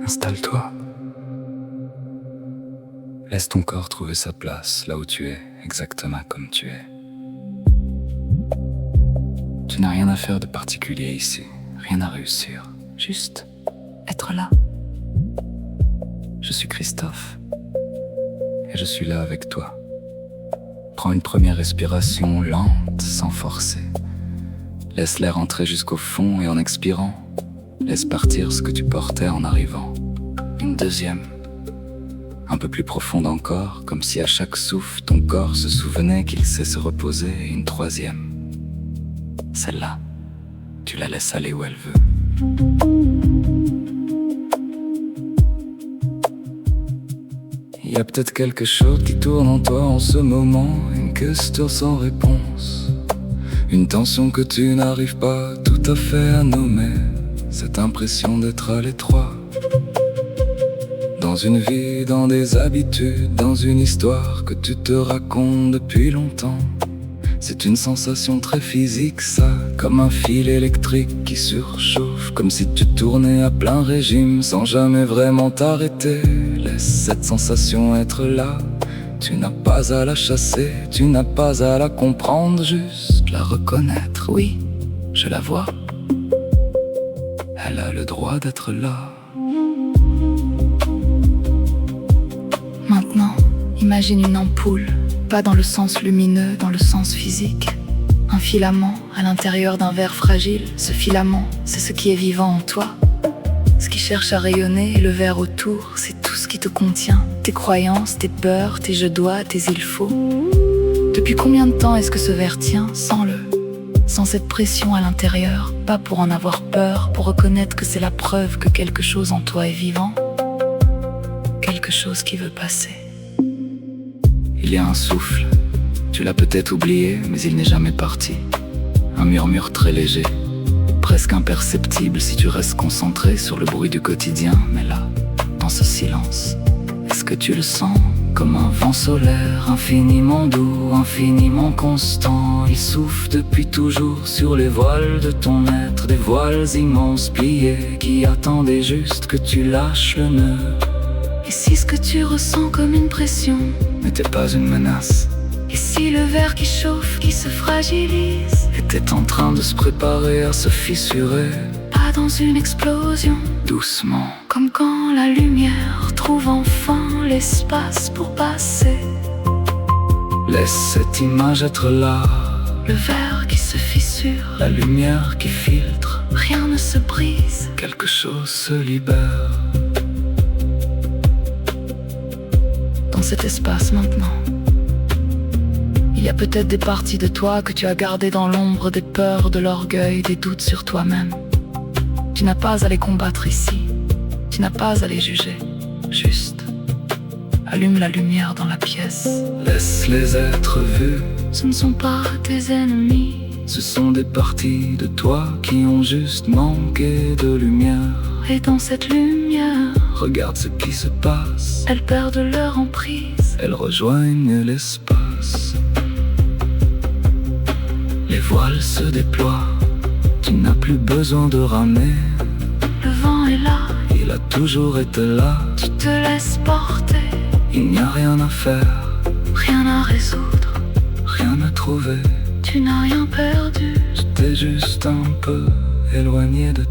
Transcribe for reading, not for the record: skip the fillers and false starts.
Installe-toi. Laisse ton corps trouver sa place là où tu es, exactement comme tu es. Tu n'as rien à faire de particulier ici, rien à réussir, juste être là. Je suis Christophe et je suis là avec toi. Prends une première respiration lente, sans forcer. Laisse l'air entrer jusqu'au fond et en expirant, laisse partir ce que tu portais en arrivant. Une deuxième, un peu plus profonde encore, comme si à chaque souffle, ton corps se souvenait qu'il sait se reposer. Et une troisième, celle-là, tu la laisses aller où elle veut. Il y a peut-être quelque chose qui tourne en toi en ce moment, une question sans réponse, une tension que tu n'arrives pas tout à fait à nommer, cette impression d'être à l'étroit. Dans une vie, dans des habitudes, dans une histoire que tu te racontes depuis longtemps. C'est une sensation très physique ça, comme un fil électrique qui surchauffe, comme si tu tournais à plein régime sans jamais vraiment t'arrêter. Laisse cette sensation être là, tu n'as pas à la chasser, tu n'as pas à la comprendre, juste la reconnaître. Oui, je la vois, elle a le droit d'être là. Maintenant, imagine une ampoule, pas dans le sens lumineux, dans le sens physique. Un filament à l'intérieur d'un verre fragile. Ce filament, c'est ce qui est vivant en toi. Ce qui cherche à rayonner, et le verre autour, c'est tout ce qui te contient. Tes croyances, tes peurs, tes je dois, tes il faut. Depuis combien de temps est-ce que ce verre tient sans cette pression à l'intérieur? Pas pour en avoir peur, pour reconnaître que c'est la preuve que quelque chose en toi est vivant. Quelque chose qui veut passer. Il y a un souffle, tu l'as peut-être oublié, mais il n'est jamais parti. Un murmure très léger, presque imperceptible si tu restes concentré sur le bruit du quotidien. Mais là, dans ce silence, est-ce que tu le sens comme un vent solaire, infiniment doux, infiniment constant? Il souffle depuis toujours sur les voiles de ton être, des voiles immenses pliées qui attendaient juste que tu lâches le nœud. Et si ce que tu ressens comme une pression n'était pas une menace? Et si le verre qui chauffe, qui se fragilise, était en train de se préparer à se fissurer? Pas dans une explosion, doucement, comme quand la lumière trouve enfin l'espace pour passer. Laisse cette image être là. Le verre qui se fissure, la lumière qui filtre, rien ne se brise, quelque chose se libère. Dans cet espace maintenant, il y a peut-être des parties de toi que tu as gardées dans l'ombre, des peurs, de l'orgueil, des doutes sur toi-même. Tu n'as pas à les combattre ici, tu n'as pas à les juger, juste allume la lumière dans la pièce. Laisse-les être vus, ce ne sont pas tes ennemis, ce sont des parties de toi qui ont juste manqué de lumière. Et dans cette lumière, regarde ce qui se passe. Elles perdent leur emprise, elles rejoignent l'espace. Les voiles se déploient, tu n'as plus besoin de ramer. Le vent est là, il a toujours été là. Tu te laisses porter, il n'y a rien à faire, rien à résoudre, rien à trouver. Tu n'as rien perdu, tu t'es juste un peu éloigné de